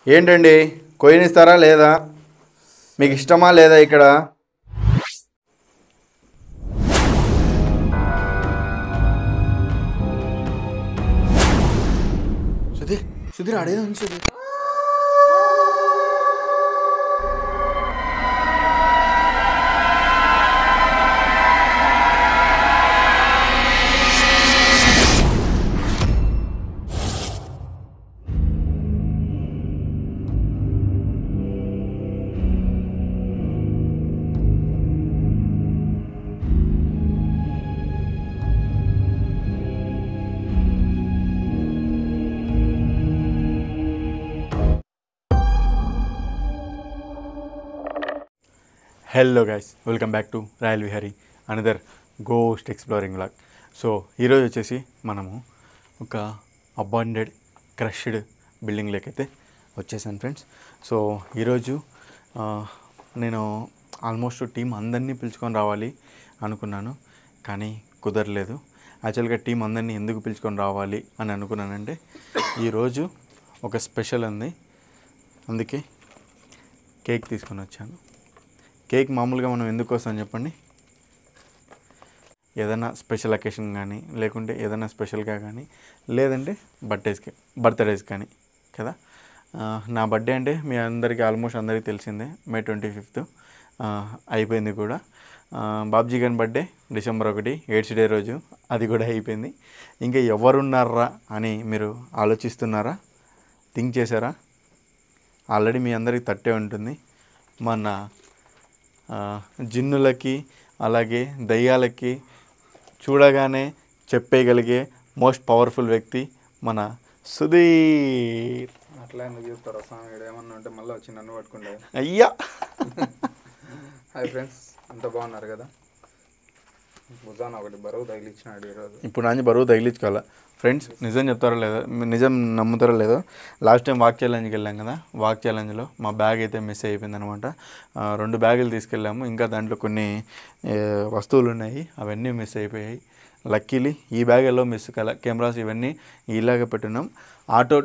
ఏంటండి కోయినిస్తారా లేదా? మీకు ఇష్టమా లేదా? ఇక్కడ సుధీర్ సుధీర్ అడేది ఉంది Sudheer. Hello guys, welcome back to royal Vihari another ghost exploring vlog. So ఈరోజు వచ్చేసి మనము ఒక అబాండెడ్ క్రష్డ్ బిల్డింగ్లోకి అయితే వచ్చేసాను ఫ్రెండ్స్. సో ఈరోజు నేను ఆల్మోస్ట్ టీం అందరినీ పిలుచుకొని రావాలి అనుకున్నాను, కానీ కుదరలేదు. యాక్చువల్గా టీం అందరినీ ఎందుకు పిలుచుకొని రావాలి అని అనుకున్నానంటే, ఈరోజు ఒక స్పెషల్ ఉంది, అందుకే కేక్ తీసుకొని వచ్చాను. కేక్ మామూలుగా మనం ఎందుకు వస్తాం చెప్పండి? ఏదైనా స్పెషల్ అకేషన్ కానీ, లేకుంటే ఏదైనా స్పెషల్గా కానీ, లేదంటే బర్త్డేస్ కానీ కదా. నా బర్త్డే అంటే మీ అందరికీ ఆల్మోస్ట్ అందరికీ తెలిసిందే, May 25th అయిపోయింది కూడా. బాబ్జీ గారి బర్త్డే December 1, ఎయిడ్స్ డే రోజు, అది కూడా అయిపోయింది. ఇంకా ఎవరున్నారా అని మీరు ఆలోచిస్తున్నారా? థింక్ చేశారా? ఆల్రెడీ మీ అందరికీ తట్టే ఉంటుంది. మన జిన్నులకి అలాగే దయ్యాలకి చూడగానే చెప్పేయగలిగే మోస్ట్ పవర్ఫుల్ వ్యక్తి మన సుధీర్. అట్లా ఎందుకు చెప్తారు స్వామి? ఏమన్నా ఉంటే మళ్ళీ వచ్చి నన్ను పట్టుకుంటారు. అయ్యా హాయ్ ఫ్రెండ్స్, అంత బాగున్నారు కదా? భుజాన ఒకటి బరువు తగిలిచ్చినాడు ఈరోజు. ఇప్పుడు నాని బరువు తగిలించుకోవాలా ఫ్రెండ్స్? నిజం చెప్తారో లేదో, నిజం నమ్ముతారో లేదో, లాస్ట్ టైం వాక్ ఛాలెంజ్కి వెళ్ళాం కదా. వాక్ ఛాలెంజ్లో మా బ్యాగ్ అయితే మిస్ అయిపోయింది అనమాట. 2 బ్యాగులు తీసుకెళ్ళాము, ఇంకా దాంట్లో కొన్ని వస్తువులు ఉన్నాయి, అవన్నీ మిస్ అయిపోయాయి. లక్కీలీ ఈ బ్యాగ్ ఎలా మిస్ కాల, కెమెరాస్ ఇవన్నీ ఇలాగే పెట్టినాం. ఆటో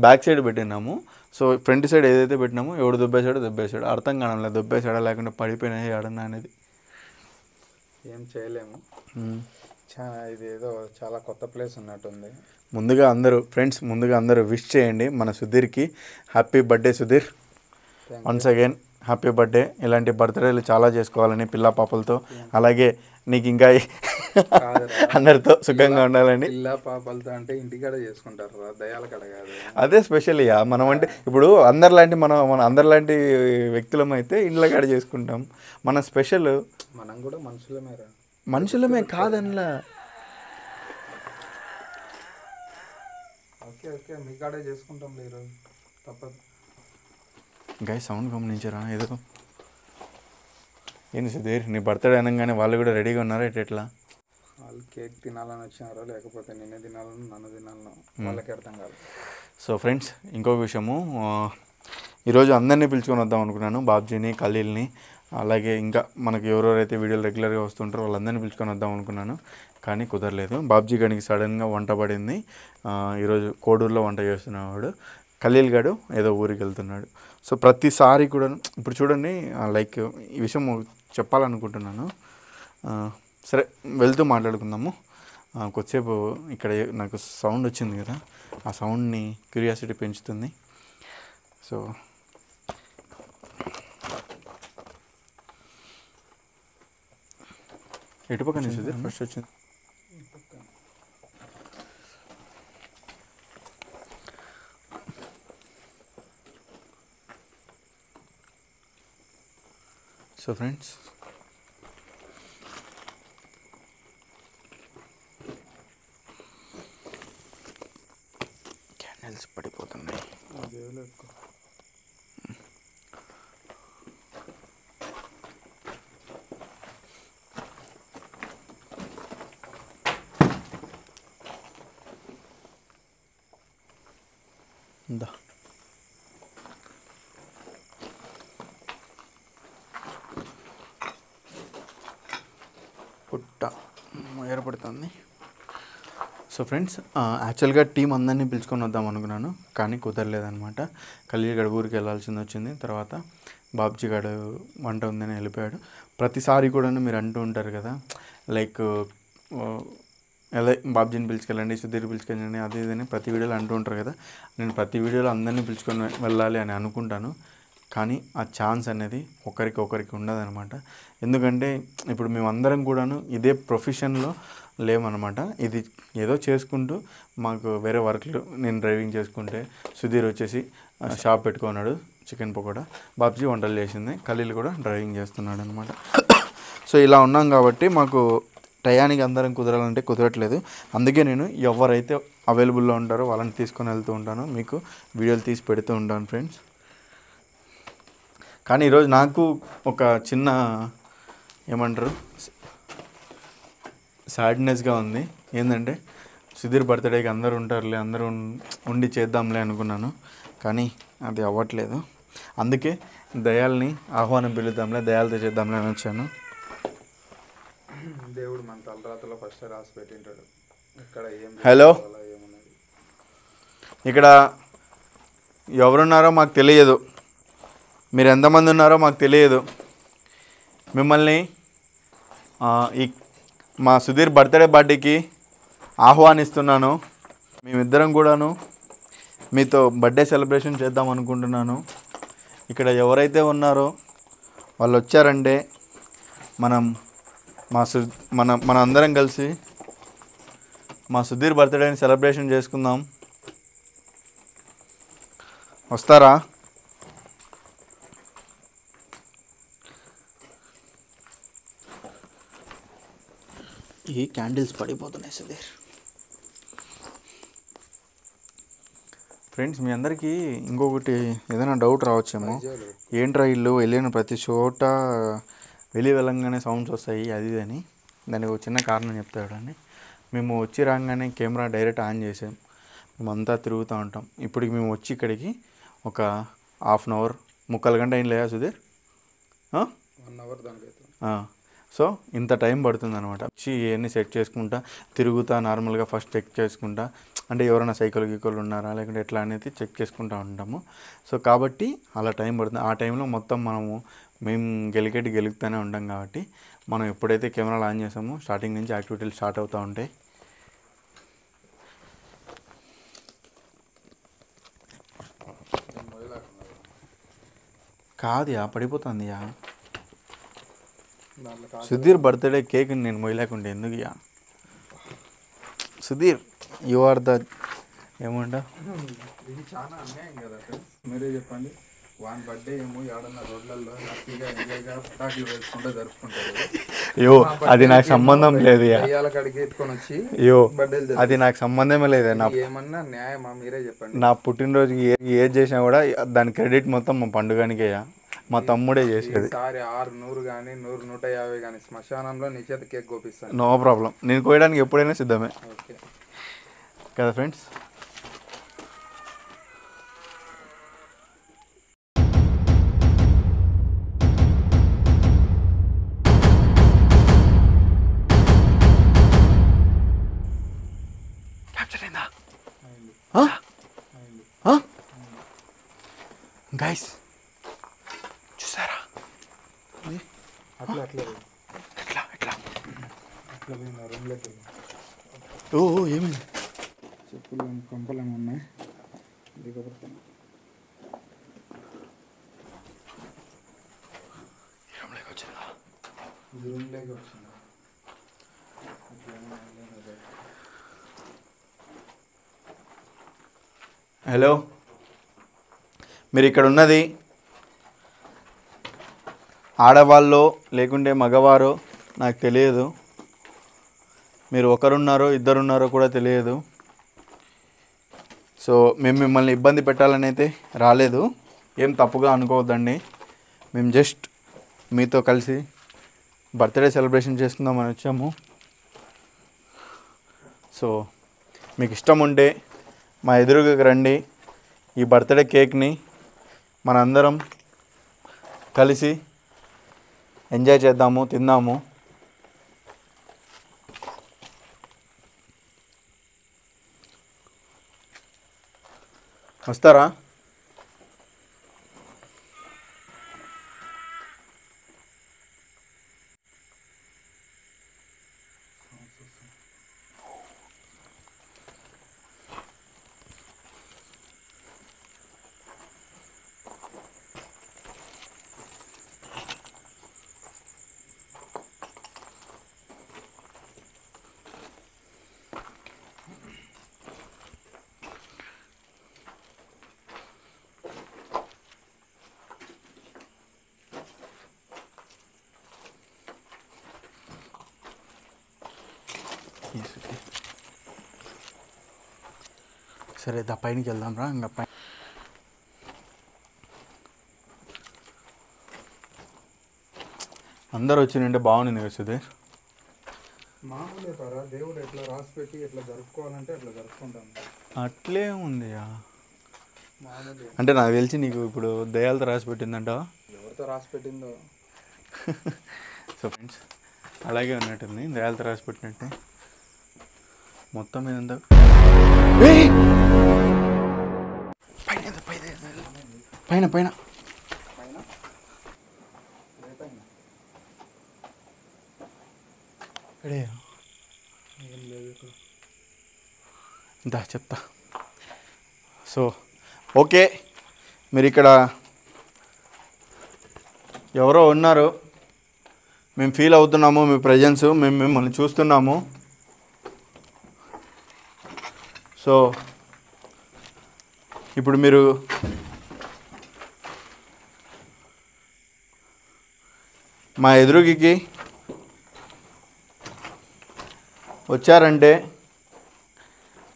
బ్యాక్ సైడ్ పెట్టినాము. సో ఫ్రంట్ సైడ్ ఏదైతే పెట్టినామో ఎవడు దుబ్బేశాడు అర్థం కావడం, దుబ్బేశాడా లేకుంటే పడిపోయినాయి ఆడన్నా అనేది ఏం చేయలేము. ఇది ఏదో చాలా కొత్త ప్లేస్ ఉన్నట్టుంది. ముందుగా అందరూ విష్ చేయండి మన సుధీర్కి. Happy birthday Sudheer, once again happy birthday. ఇలాంటి బర్త్డేలు చాలా చేసుకోవాలని పిల్ల పాపలతో, అలాగే నీకు ఇంకా అందరితో సుఖంగా ఉండాలని. పిల్ల పాపలతో అంటే ఇంటికాడ చేసుకుంటారు, దయాల కాడ కాదు. అదే స్పెషల్ ఇక మనం అంటే, ఇప్పుడు మన అందరిలాంటి వ్యక్తులం అయితే ఇండ్ల కాడ చేసుకుంటాం. మన స్పెషల్ మనం కూడా మనుషులమే కాదనిలా. ఓకే మీ కాడే చేసుకుంటాం ఈరోజు, తప్పదు. ఇంకా సౌండ్ గమనించారా? ఏదో ఏంది సుధీర్, నీ బర్త్డే అనగానే వాళ్ళు కూడా రెడీగా ఉన్నారా? ఎట్లా వాళ్ళు కేక్ తినాలని వచ్చినారో లేకపోతే నిన్నే తినాలని నన్ను తినాలనో వాళ్ళకి అర్థం కాదు. సో ఫ్రెండ్స్, ఇంకొక విషయము, ఈరోజు అందరినీ పిలుచుకొని వద్దాం అనుకున్నాను. బాబ్జీని, ఖలీల్ని, అలాగే ఇంకా మనకి ఎవరెవరైతే వీడియోలు రెగ్యులర్గా వస్తుంటారో వాళ్ళందరినీ పిలుచుకొని వద్దాం అనుకున్నాను, కానీ కుదరలేదు. బాబ్జీ గడికి సడన్గా వంట పడింది. ఈరోజు కోడూరులో వంట చేస్తున్నాడు. ఖలీల్ గడు ఏదో ఊరికి వెళ్తున్నాడు. సో ప్రతిసారి కూడా ఇప్పుడు చూడండి, లైక్ ఈ విషయం చెప్పాలనుకుంటున్నాను. సరే వెళ్తూ మాట్లాడుకుందాము. కొద్దిసేపు ఇక్కడ నాకు సౌండ్ వచ్చింది కదా, ఆ సౌండ్ని క్యూరియాసిటీ పెంచుతుంది. సో ఎటుపక్క నుంచి ఫస్ట్ వచ్చింది? సో ఫ్రెండ్స్, క్యాండిల్స్ పడిపోతున్నాయి. పుట్ట ఏర్పడుతుంది. సో ఫ్రెండ్స్, యాక్చువల్గా టీం అందరినీ పిలుచుకొని వద్దాం అనుకున్నాను, కానీ కుదరలేదనమాట. ఖలీల్ గడ ఊరికి వెళ్ళాల్సింది వచ్చింది. తర్వాత బాబ్జీ గడు వంట ఉందని వెళ్ళిపోయాడు. ప్రతిసారి కూడా మీరు అంటూ ఉంటారు కదా, లైక్ అదే బాబ్జీని పిలుచుకెళ్ళండి, సుధీర్ పిలుచుకెళ్ళండి, అది ఇదని ప్రతి వీడియోలో అంటూ ఉంటారు కదా. నేను ప్రతి వీడియోలో అందరినీ పిలుచుకొని వెళ్ళాలి అని అనుకుంటాను, కానీ ఆ ఛాన్స్ అనేది ఒకరికి ఉండదన్నమాట. ఎందుకంటే ఇప్పుడు మేమందరం కూడాను ఇదే ప్రొఫెషన్లో లేమన్నమాట. ఇది ఏదో చేసుకుంటూ మాకు వేరే వర్క్లు, నేను డ్రైవింగ్ చేసుకుంటే సుధీర్ వచ్చేసి షాప్ పెట్టుకున్నాడు చికెన్ పకోడా, బాబ్జీ వంటలు చేసింది, ఖలీల్ కూడా డ్రైవింగ్ చేస్తున్నాడు అనమాట. సో ఇలా ఉన్నాం కాబట్టి మాకు టయానికి అందరం కుదరాలంటే కుదరట్లేదు. అందుకే నేను ఎవరైతే అవైలబుల్లో ఉంటారో వాళ్ళని తీసుకొని వెళ్తూ ఉంటాను, మీకు వీడియోలు తీసి పెడుతూ ఉంటాను ఫ్రెండ్స్. కానీ ఈరోజు నాకు ఒక చిన్న ఏమంటారు సాడ్నెస్గా ఉంది. ఏంటంటే సుధీర్ బర్త్డేకి అందరూ ఉంటారులే, అందరూ ఉండి చేద్దాంలే అనుకున్నాను, కానీ అది అవ్వట్లేదు. అందుకే దయాల్ని ఆహ్వానం పిలుద్దాంలే, దయాలతో చేద్దాంలే అని వచ్చాను. దేవుడు మన తలరాతలో ఫస్ట్ రాసి పెట్టింటాడు. ఇక్కడ ఏం హలో, ఏమున్నది, ఇక్కడ ఎవరున్నారో మాకు తెలియదు, మీరు ఎంతమంది ఉన్నారో మాకు తెలియదు. మిమ్మల్ని ఈ మా సుధీర్ బర్త్డే పార్టీకి ఆహ్వానిస్తున్నాను. మేమిద్దరం కూడాను మీతో బర్త్డే సెలబ్రేషన్ చేద్దాం అనుకుంటున్నాను. ఇక్కడ ఎవరైతే ఉన్నారో వాళ్ళు వచ్చారంటే మన అందరం కలిసి మా సుధీర్ బర్త్డేని సెలబ్రేషన్ చేసుకుందాం. వస్తారా? ఈ క్యాండిల్స్ పడిపోతున్నాయి సుధీర్. ఫ్రెండ్స్, మీ అందరికీ ఇంకొకటి ఏదైనా డౌట్ రావచ్చేమో, ఏంట్రా ఇల్లు వెళ్ళిన ప్రతి చోట వెళ్ళంగానే సౌండ్స్ వస్తాయి అది అని. దానికి ఒక చిన్న కారణం చెప్తాడండి. మేము వచ్చి రాగానే కెమెరా డైరెక్ట్ ఆన్ చేసాం, మేమంతా తిరుగుతూ ఉంటాం. ఇప్పటికి మేము వచ్చి ఇక్కడికి ఒక హాఫ్ అన్ అవర్, 3/4 గంట అయిన లేదా సుధీర్? 1 అవర్ దానికైతే. సో ఇంత టైం పడుతుంది అనమాట. వచ్చి ఇవన్నీ సెట్ చేసుకుంటా తిరుగుతా, నార్మల్గా ఫస్ట్ చెక్ చేసుకుంటా, అంటే ఎవరైనా సైకిల్ ఉన్నారా లేకుంటే ఎట్లా అనేది చెక్ చేసుకుంటూ ఉంటాము. సో కాబట్టి అలా టైం పడుతుంది. ఆ టైంలో మొత్తం మేము గెలుగుతూనే ఉంటాం. కాబట్టి మనం ఎప్పుడైతే కెమెరాలు ఆన్ చేసామో స్టార్టింగ్ నుంచి యాక్టివిటీలు స్టార్ట్ అవుతూ ఉంటాయి. కాదుయా, పడిపోతుందియా. సుధీర్ బర్త్డే కేక్ నేను మొయ్యలేకుంటే ఎందుకుయా? సుధీర్, యు ఆర్ ద ఏమంటా, ఇది చాలా అన్యాయం కదా సార్, మీరే చెప్పండి. వాన్ బర్త్డే ఏమో ఏడన్నా రోడ్లలో హ్యాపీగా ఎంజాయ్గా పటాకులు వేసుకుంటూ జరుపుకుంటారు. అయ్యో అది నాకు సంబంధం లేదు. కడిగి ఎత్తుకొని వచ్చి అయ్యో అది నాకు సంబంధమే లేదు. ఏమన్నా న్యాయమా? మీరే చెప్పండి. నా పుట్టినరోజుకి ఏది చేసినా కూడా దాని క్రెడిట్ మొత్తం మా పండుగనికేయా, మా తమ్ముడే చేసేది. ఈసారి 600 కానీ 100, 150 కానీ శ్మశానంలో నీ చేత కేక్ కోపిస్తాను. నో ప్రాబ్లం, నేను కోయడానికి ఎప్పుడైనా సిద్ధమే. ఓకే కదా ఫ్రెండ్స్? గైస్ చూసారా? అట్లా ఎట్లా ఎట్లా అట్లా పోయింది రూమ్లోకి. ఓ ఏమైంది? చెప్పులు కంపలేమో ఉన్నాయి, దిగబడతాను. రూమ్లోకి వచ్చిందా? హలో, మీరు ఇక్కడ ఉన్నది ఆడవాళ్ళో లేకుంటే మగవారో నాకు తెలియదు. మీరు ఒకరున్నారో ఇద్దరున్నారో కూడా తెలియదు. సో మేము మిమ్మల్ని ఇబ్బంది పెట్టాలని అయితే రాలేదు, ఏం తప్పుగా అనుకోవద్దండి. మేము జస్ట్ మీతో కలిసి బర్త్డే సెలబ్రేషన్ చేసుకుందామని వచ్చాము. సో మీకు ఇష్టం ఉంటే మా ఎదురుగా రండి, ఈ బర్త్డే కేక్ని మనందరం కలిసి ఎంజాయ్ చేద్దాము, తిందాము. వస్తారా? సరే దా పైనకి వెళ్దాం రా. ఇంకా పైన అందరు వచ్చిందంటే బాగుంది కదా సుధీర్. మామూలే పరా, దేవుడు ఎట్లా రాసి పెట్టి ఎట్లా జరుపుకోవాలంటే అట్లా జరుపుకుంటాను. అట్లే ఉంది. మామూలే అంటే నాకు తెలిసి నీకు ఇప్పుడు దయాలతో రాసి పెట్టిందంటావా? ఎవరితో రాసి పెట్టిందో. సో ఫ్రెండ్స్ అలాగే ఉన్నట్టుంది, దయాలతో రాసి పెట్టినట్టే మొత్తం ఇదంతా. పైన పైన ఏం లేదు ఇక్కడ. ఇందా చెప్తా. సో ఓకే, మీరు ఇక్కడ ఎవరో ఉన్నారు, మేము ఫీల్ అవుతున్నాము మీ ప్రజెన్స్, మేము మిమ్మల్ని చూస్తున్నాము. సో ఇప్పుడు మీరు మా ఎదురుగికి వచ్చారంటే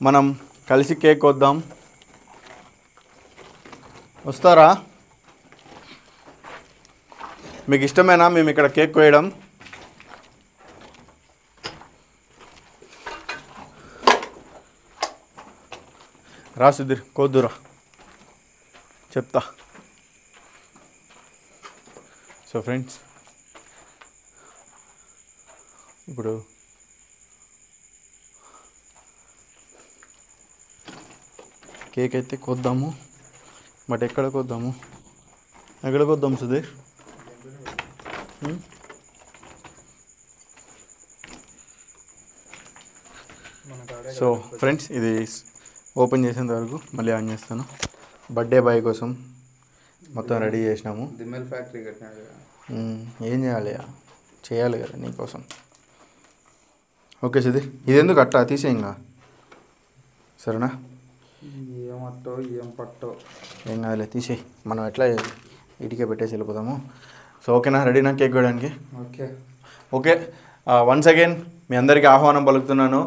మనం కలిసి కేక్ వద్దాం. వస్తారా? మీకు ఇష్టమేనా మేము ఇక్కడ కేక్ కోయడం? రా సుధీర్, కోద్దురా, చెప్తా. సో ఫ్రెండ్స్ ఇప్పుడు కేక్ అయితే కొద్దాము. బట్ ఎక్కడ కొద్దాము? ఎక్కడ కొద్దాం సుధీర్? సో ఫ్రెండ్స్ ఇది ఓపెన్ చేసేంత వరకు మళ్ళీ ఆన్ చేస్తాను. బర్త్డే బాయ్ కోసం మొత్తం రెడీ చేసినాము. దిమ్మల్ ఫ్యాక్టరీ కట్టినాడు. ఏం చేయాలి, చేయాలి కదా నీకోసం. ఓకే సుధీర్, ఇది ఎందుకు అట్టా తీసేయంగా, సరేనా? ఏమట్టో ఏం పట్టో ఏం కాదులే, తీసేయి. మనం ఎట్లా ఇటుకే పెట్టేసి వెళ్ళిపోతాము. సో ఓకేనా, రెడీనా కేక్ కోయడానికి? Okay okay. వన్స్ అగైన్ మీ అందరికీ ఆహ్వానం పలుకుతున్నాను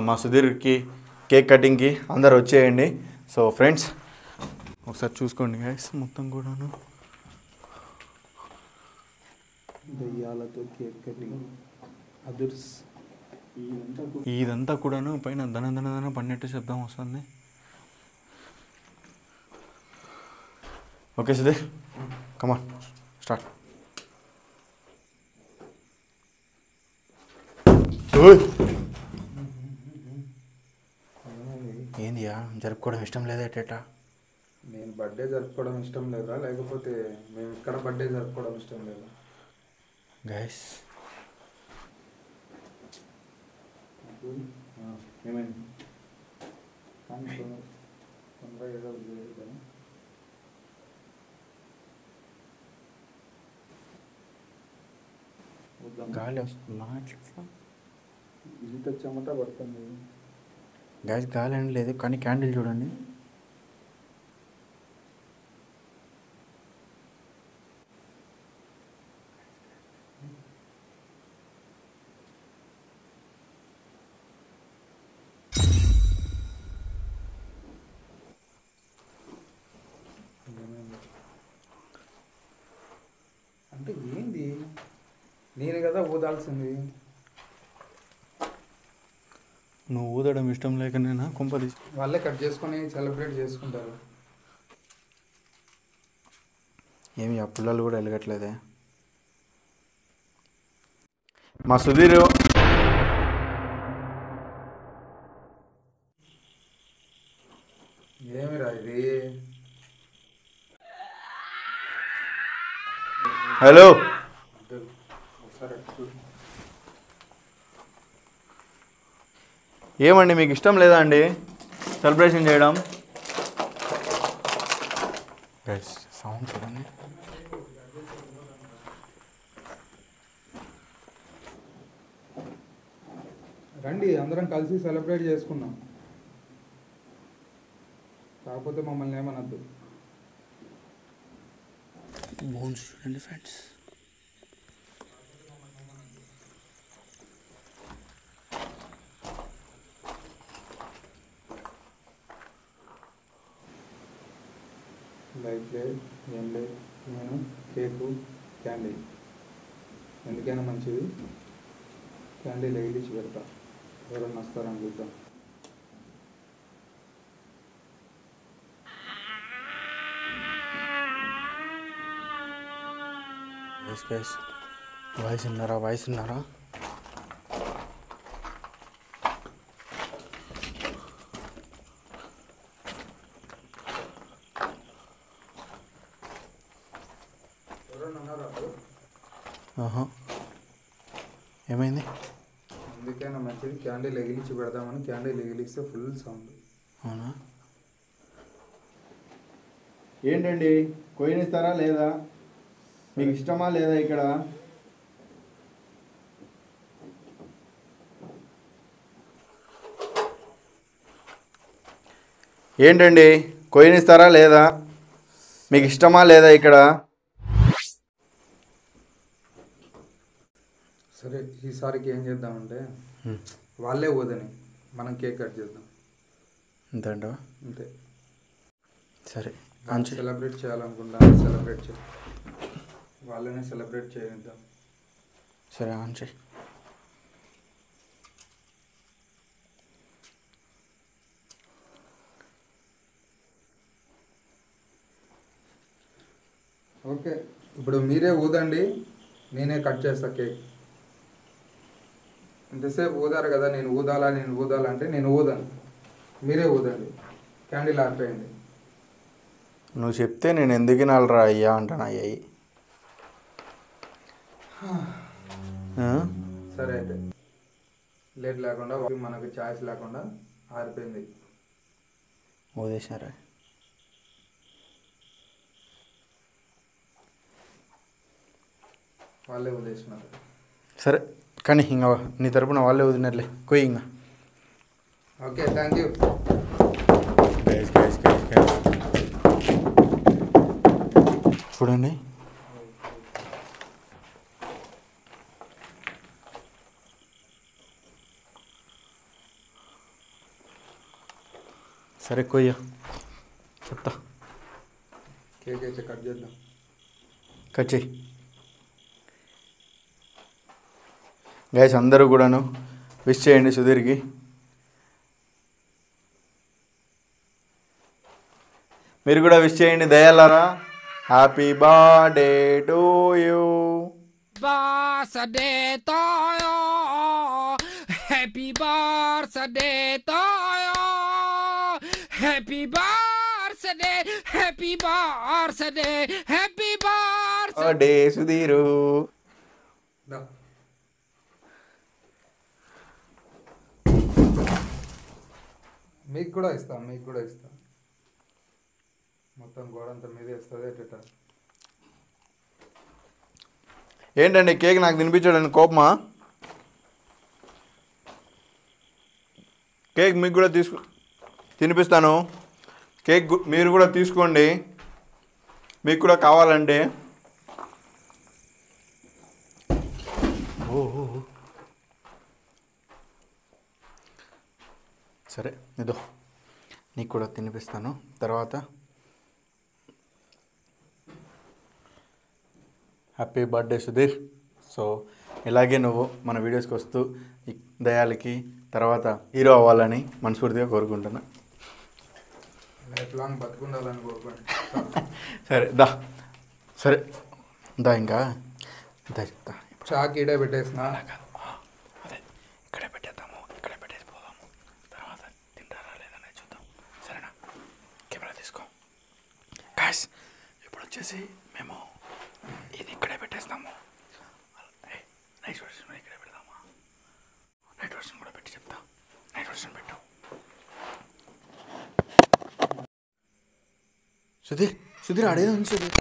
మా సుధీర్కి కేక్ కటింగ్కి. అందరు వచ్చేయండి. సో ఫ్రెండ్స్ ఒకసారి చూసుకోండి గైస్, మొత్తం కూడాను దయ్యాలతో కేక్ కటింగ్ అదుర్స్. ఇదంతా కూడాను పైన దన దన దన పన్నెట్టు శబ్దం వస్తుంది. Okay Sudheer, come on start. ఏందియా, జరుపుకోవడం ఇష్టం లేదా ఎట్టేటా? నేను బర్త్డే జరుపుకోవడం ఇష్టం లేదా, లేకపోతే మేము ఇక్కడ బర్త్డే జరుపుకోవడం ఇష్టం లేదా? గైస్ ఏమైంది? తొందరగా ఏదో లేదు కదా. గాలి వస్తుందా? ఇంత చెమట పడుతుంది. గ్యాస్ గాలి అని లేదు, కానీ క్యాండిల్ చూడండి. అంటే ఏంది, నేను కదా ఊదాల్సింది. నువ్వు ఊదడం ఇష్టం లేకనేనా కొంపది? వాళ్ళే కట్ చేసుకొని సెలబ్రేట్ చేసుకుంటారు. ఏమి ఆ పుల్లలు కూడా వెలగట్లేదే. మా సుధీర్ ఏమిరా ఇది? హలో ఒకసారి చూడు. ఏమండి మీకు ఇష్టం లేదా అండి సెలబ్రేషన్ చేయడం? సౌండ్ చూడండి. రండి అందరం కలిసి సెలబ్రేట్ చేసుకుందాం. కాకపోతే మమ్మల్ని ఏమనద్దు. బోన్స్ చూడండి ఫ్రెండ్స్. లైట్ లేదు, ఏం లేదు. నేను కేకు, క్యాండీ ఎందుకైనా మంచిది. క్యాండీ లైలిచ్చి పెడతా, ఎవరన్నా వస్తారని చూద్దాం. వాయిస్ ఉన్నారా? వాయిస్ ఉన్నారా? ఏమైంది? ఎందుకైనా మంచిది క్యాండీ లెగిలిచ్చి పెడదామని క్యాండీ లెగిలిస్తే ఫుల్ సౌండ్. అవునా? ఏంటండి కొయ్యనిస్తారా లేదా? మీకు ఇష్టమా లేదా? ఇక్కడ ఏంటండి కొయ్యనిస్తారా లేదా? మీకు ఇష్టమా లేదా? ఇక్కడ సరే, ఈసారికి ఏం చేద్దామంటే వాళ్ళే వదని మనం కేక్ కట్ చేద్దాం. అంతేంటో? అంతే. సరే, సెలబ్రేట్ చేయాలనుకుంటా, సెలబ్రేట్ చేయాలి, వాళ్ళనే సెలబ్రేట్ చేయిద్దాం. సరే, ఆన్ చేయి. ఓకే, ఇప్పుడు మీరే ఊదండి, నేనే కట్ చేస్తా కేక్. ఇంతసేపు ఊదారు కదా, నేను ఊదాలా అంటే నేను ఊదాను, మీరే ఊదండి. క్యాండిల్ ఆరిపోయింది. నువ్వు చెప్తే నేను ఎందుకు వినాలిరా అయ్యా అంటాను. అయ్యాయి. సరే అయితే లేట్ లేకుండా మనకు ఛాయిస్ లేకుండా ఆరిపోయింది. వదిలేసినారా? వాళ్ళే వదిలేసినారు. సరే, కానీ ఇంకా నీ తరపున వాళ్ళే వదిలినట్లే. కొయ్యి ఇంకా. Okay, thank you. చూడండి, సరే కొయ్య చెప్తా. కేక్ అయితే కట్ చేద్దాం. కట్ చేయి. గైస్ అందరూ కూడాను విష్ చేయండి సుధీర్కి. మీరు కూడా విష్ చేయండి దయాలారా. Happy birthday to you. Birthday to you. Happy birthday to you. Happy birthday. Happy birthday. Happy birthday. Birthday Sudheer. మీకు కూడా ఇస్తా. మొత్తం గోడంతా మీదే ఇస్తుంది. ఎట్ట ఏంటండి కేక్ నాకు తినిపించాడని కోపమా? కేక్ మీకు కూడా తినిపిస్తాను. కేక్ మీరు కూడా తీసుకోండి, మీకు కూడా కావాలంటే. సరే, ఇదో నీకు కూడా తినిపిస్తాను తర్వాత. Happy birthday Sudheer. సో ఇలాగే నువ్వు మన వీడియోస్కి వస్తూ దయాలకి తర్వాత హీరో అవ్వాలని మనస్ఫూర్తిగా కోరుకుంటున్నా. లైఫ్ లాంగ్ బతుకుండాలని కోరుకోండి. సరే దా ఇంకా చెప్తా. చాక్ ఈడే పెట్టేసిన. అదే ఇక్కడే పెట్టేద్దాము, ఇక్కడే పెట్టేసి పోదాము. తర్వాత తింటారా లేదని చూద్దాం. సరేనా? కెమెరా తీసుకో. గాయ్స్, ఇప్పుడు వచ్చేసి మేము ఇది ఇక్కడే పెట్టేస్తాము. నైట్ వర్షన్ ఇక్కడే పెడదామా? నైట్ వర్షన్ కూడా పెట్టి చెప్తా. నైట్ వర్షన్ పెట్టు. సుధీర్ ఆడేది ఉంది సుధీర్.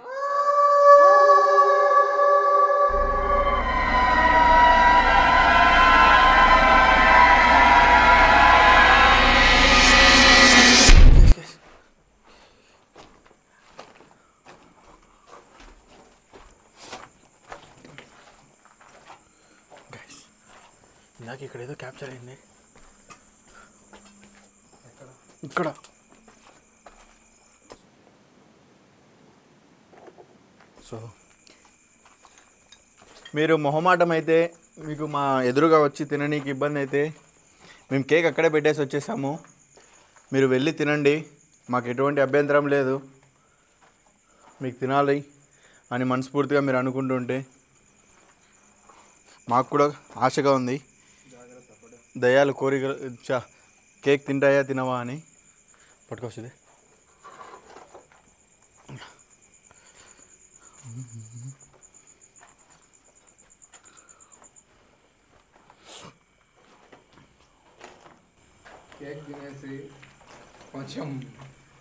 ఇందాక ఇక్కడ ఏదో క్యాప్చర్ అయింది. ఇక్కడ సో మీరు మొహమాటం అయితే మీకు మా ఎదురుగా వచ్చి తిననీకి ఇబ్బంది అయితే మేము కేక్ అక్కడే పెట్టేసి వచ్చేసాము. మీరు వెళ్ళి తినండి, మాకు ఎటువంటి అభ్యంతరం లేదు. మీకు తినాలి అని మనస్ఫూర్తిగా మీరు అనుకుంటుంటే మాకు కూడా ఆశగా ఉంది. దయాలు కోరిక కేక్ తింటాయా తినవా అని పట్టుకొస్తుంది. కేక్ తినేసి కొంచెం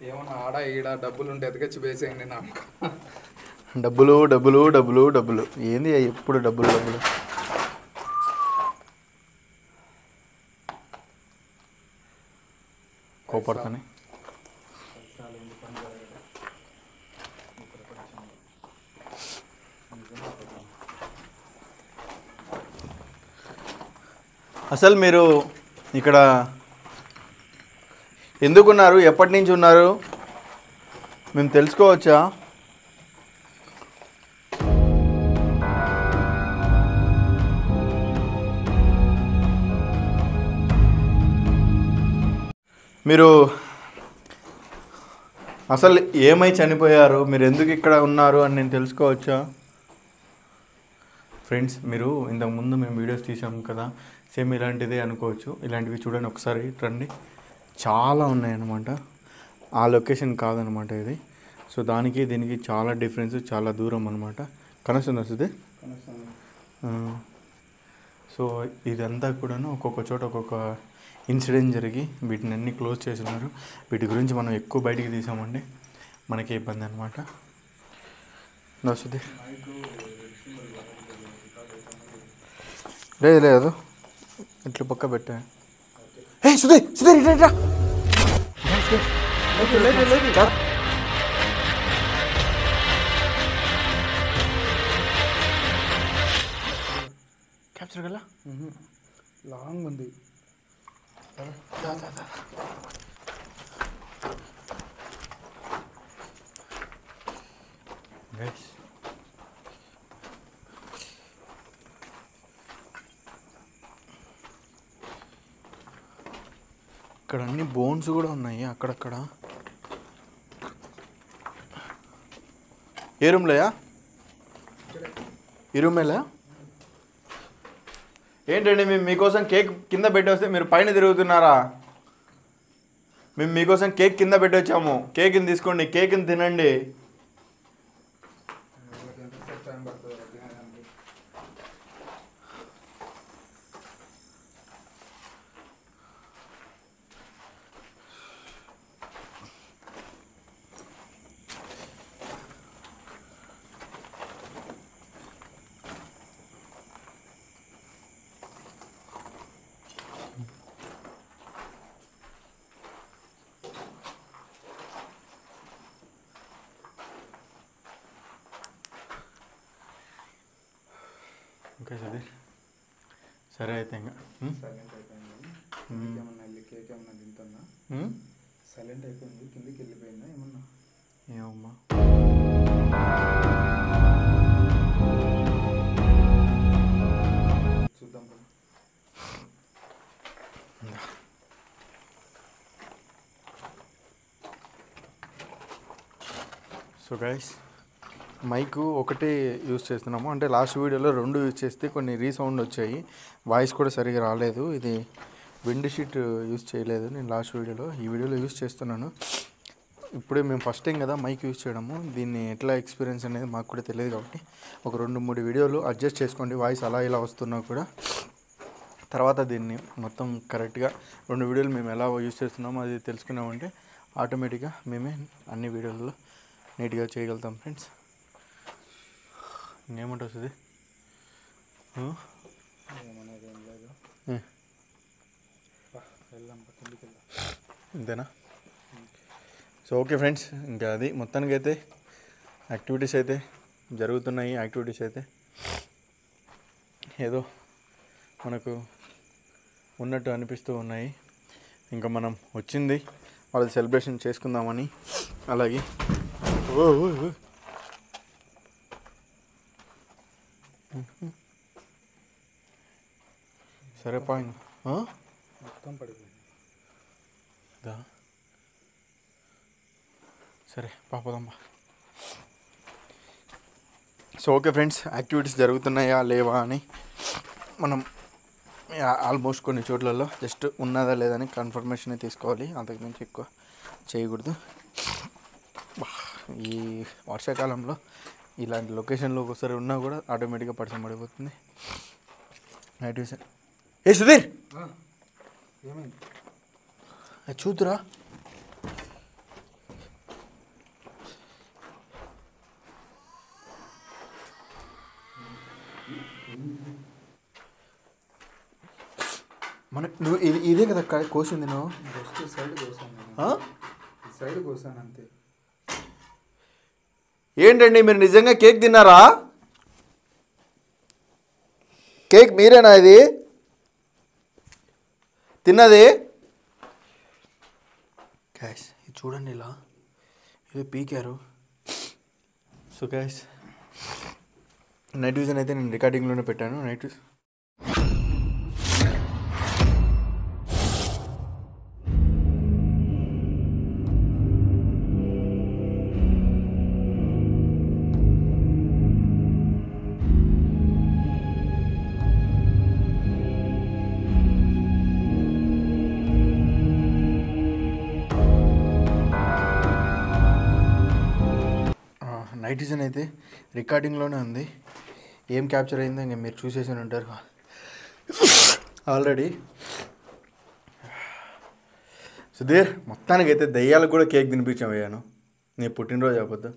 ఏమన్నా ఆడ ఈడ డబ్బులు ఉంటే ఎదగచ్చి వేసేయండి నాకు. డబ్బులు డబ్బులు డబ్బులు డబ్బులు ఏంది ఎప్పుడు డబ్బులు డబ్బులు. కోపడతానే అసలు మీరు ఇక్కడ ఎందుకున్నారు, ఎప్పటి నుంచి ఉన్నారు మేము తెలుసుకోవచ్చా? మీరు అసలు ఏమై చనిపోయారు, మీరు ఎందుకు ఇక్కడ ఉన్నారు అని నేను తెలుసుకోవచ్చా? ఫ్రెండ్స్, మీరు ఇంతకుముందు మేము వీడియోస్ తీసాము కదా, సేమ్ ఇలాంటిదే అనుకోవచ్చు. ఇలాంటివి చూడండి ఒకసారి రండి, చాలా ఉన్నాయన్నమాట. ఆ లొకేషన్ కాదనమాట ఇది. సో దానికి దీనికి చాలా డిఫరెన్స్, చాలా దూరం అనమాట. కనెక్షన్ వస్తుంది. సో ఇదంతా కూడాను ఒక్కొక్క చోట ఒక్కొక్క ఇన్సిడెంట్ జరిగి వీటిని అన్నీ క్లోజ్ చేస్తున్నారు. వీటి గురించి మనం ఎక్కువ బయటికి తీసామంటే మనకి ఇబ్బంది అనమాట. వస్తుంది లేదు లేదు ఇట్లా పక్క పెట్టా. హే సుధీర్ సుధీర్ ఇట్లా క్యాప్చర్ కదా లాంగ్ ఉంది. ఇక్కడ అన్ని బోన్స్ కూడా ఉన్నాయి అక్కడక్కడ. ఏ రూమ్లోయా? ఈ రూమేలా? ఏంటండి మేము మీకోసం కేక్ కింద పెట్టి వస్తే మీరు పైన తిరుగుతున్నారా? మేము మీకోసం కేక్ కింద పెట్టి వచ్చాము. కేక్ని తీసుకోండి, కేక్ని తినండి. ఓకే సుధీర్, సరే అయితే ఇంకా సైలెంట్ అయిపోయింది. ఏమన్నా వెళ్ళి కేక్ ఏమన్నా తింటున్నా? సైలెంట్ అయిపోయింది, కిందికి వెళ్ళిపోయిందా ఏమన్నా? ఏమమ్మా చూద్దాం. సో గైస్, మైక్ ఒకటే యూజ్ చేస్తున్నాము. అంటే లాస్ట్ వీడియోలో 2 యూజ్ చేస్తే కొన్ని రీసౌండ్ వచ్చాయి, వాయిస్ కూడా సరిగా రాలేదు. ఇది విండ్ షీట్ యూజ్ చేయలేదు నేను లాస్ట్ వీడియోలో, ఈ వీడియోలో యూజ్ చేస్తున్నాను. ఇప్పుడే మేము ఫస్ట్ టైం కదా మైక్ యూజ్ చేయడము, దీన్ని ఎట్లా ఎక్స్పీరియన్స్ అనేది మాకు కూడా తెలియదు కాబట్టి ఒక 2-3 వీడియోలు అడ్జస్ట్ చేసుకోండి. వాయిస్ అలా ఇలా వస్తున్నా కూడా తర్వాత దీన్ని మొత్తం కరెక్ట్గా 2 వీడియోలు మేము ఎలా యూజ్ చేస్తున్నామో అది తెలుసుకున్నామంటే ఆటోమేటిక్గా మేమే అన్ని వీడియోలలో నీట్గా చేయగలుగుతాం ఫ్రెండ్స్. ఇంకేమంటావు సుధీర్? అంతేనా? సో ఓకే ఫ్రెండ్స్, ఇంకా అది మొత్తానికి అయితే యాక్టివిటీస్ అయితే జరుగుతున్నాయి. యాక్టివిటీస్ అయితే ఏదో మనకు ఉన్నట్టు అనిపిస్తూ ఉన్నాయి. ఇంకా మనం వచ్చింది వాళ్ళది సెలబ్రేషన్ చేసుకుందామని. అలాగే సరే పాయింట్ మొత్తం పడిపోయింది. సరే పాపదమ్మా. సో ఓకే ఫ్రెండ్స్, యాక్టివిటీస్ జరుగుతున్నాయా లేవా అని మనం ఆల్మోస్ట్ కొన్ని చోట్లలో జస్ట్ ఉన్నదా లేదని కన్ఫర్మేషన్ తీసుకోవాలి, అంతకుమించి ఎక్కువ చేయకూడదు. ఈ వర్షాకాలంలో ఇలాంటి లొకేషన్లో ఒకసారి ఉన్నా కూడా ఆటోమేటిక్గా పరిచయం పడిపోతుంది. Night vision. ఏ సుధీర్, ఏమైంది? చూతురా. మన నువ్వు ఇదే కదా కోసింది నువ్వు? జస్ట్ సైడ్ కోసాను, సైడ్ కోసాను అంతే. ఏంటండి మీరు నిజంగా కేక్ తిన్నారా? కేక్ మీరేనా ఇది తిన్నది? గ్యాస్ ఇది చూడండి, ఇలా ఇది పీకారు. సో గ్యాస్ నైట్ విజన్ అయితే నేను రికార్డింగ్లోనే పెట్టాను. నైట్ నైట్ విజన్ అయితే రికార్డింగ్లోనే ఉంది. ఏం క్యాప్చర్ అయిందో ఇంకా మీరు చూసేసి ఉంటారు ఆల్రెడీ. సుధీర్, మొత్తానికి అయితే దయ్యాలకు కూడా కేక్ తినిపించామయ్యాను. నీ పుట్టినరోజు అయిపోద్దు.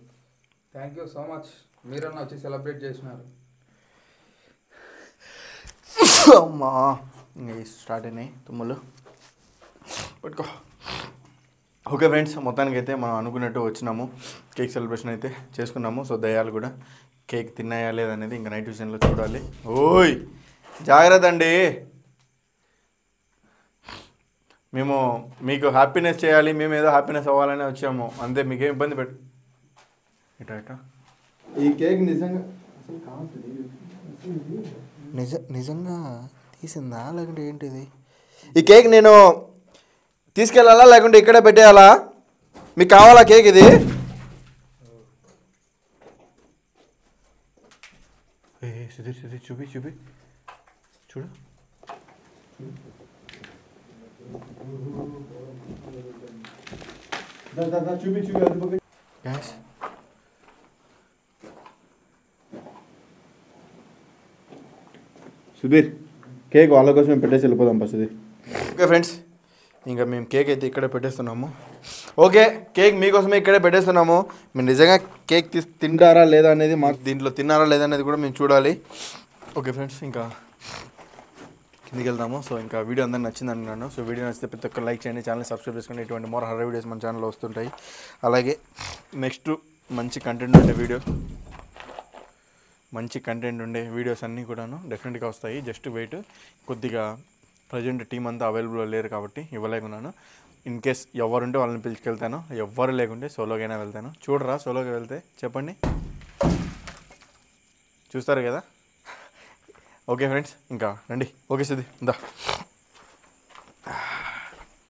Thank you so much. మీరన్నా వచ్చి సెలబ్రేట్ చేసినారు. అమ్మా స్టార్ట్ అయినాయి తుమ్ములు. పట్టుకో. ఓకే ఫ్రెండ్స్, మొత్తానికి అయితే మనం అనుకున్నట్టు వచ్చినాము, కేక్ సెలబ్రేషన్ అయితే చేసుకున్నాము. సో దయ్యాలు కూడా కేక్ తిన్నాయా లేదనేది ఇంకా నైట్ విజన్లో చూడాలి. ఓయ్ జాగ్రత్త అండి, మేము మీకు హ్యాపీనెస్ చేయాలి, మేము ఏదో హ్యాపీనెస్ అవ్వాలని వచ్చాము అంతే. మీకేం ఇబ్బంది పెట్టు. ఇటా ఈ కేక్ నిజంగా నిజంగా తీసిందా లేకుంటే ఏంటిది? ఈ కేక్ నేను తీసుకెళ్ళాలా లేకుంటే ఇక్కడే పెట్టేయాలా? మీకు కావాలా కేక్ ఇది? సుధీర్ సుధీర్ చూపి చూపి చూడు. చూపి చూపి. సుధీర్ కేక్ వాళ్ళ కోసం పెట్టేసి వెళ్ళిపోదాం బా సుధీర్. ఓకే ఫ్రెండ్స్, ఇంకా మేము కేక్ అయితే ఇక్కడే పెట్టేస్తున్నాము. ఓకే, కేక్ మీకోసమే ఇక్కడే పెట్టేస్తున్నాము. మీరు నిజంగా కేక్ తింటారా లేదా అనేది, మాకు దీంట్లో తిన్నారా లేదా అనేది కూడా మేము చూడాలి. ఓకే ఫ్రెండ్స్, ఇంకా కిందికి వెళ్దాము. సో ఇంకా వీడియో అందరికి నచ్చింది అనుకున్నాను. సో వీడియో నచ్చితే ప్రతి ఒక్కరు లైక్ చేయండి, ఛానల్ సబ్స్క్రైబ్ చేసుకోండి. ఇటువంటి మోర్ హర్రర్ వీడియోస్ మన ఛానల్లో వస్తుంటాయి. అలాగే నెక్స్ట్ మంచి కంటెంట్ ఉండే వీడియోస్ అన్నీ కూడాను డెఫినెట్గా వస్తాయి. Just wait. కొద్దిగా ప్రజెంట్ టీం అంతా అవైలబుల్లో లేరు కాబట్టి ఇవ్వలేకున్నాను. ఇన్ కేస్ ఎవరుంటే వాళ్ళని పిలుచుకెళ్తాను, ఎవ్వరు లేకుంటే సోలోగైనా వెళ్తాను. చూడరా సోలోగా వెళ్తే చెప్పండి, చూస్తారు కదా. ఓకే ఫ్రెండ్స్, ఇంకా రండి. ఓకే సుధీ, ఇందా.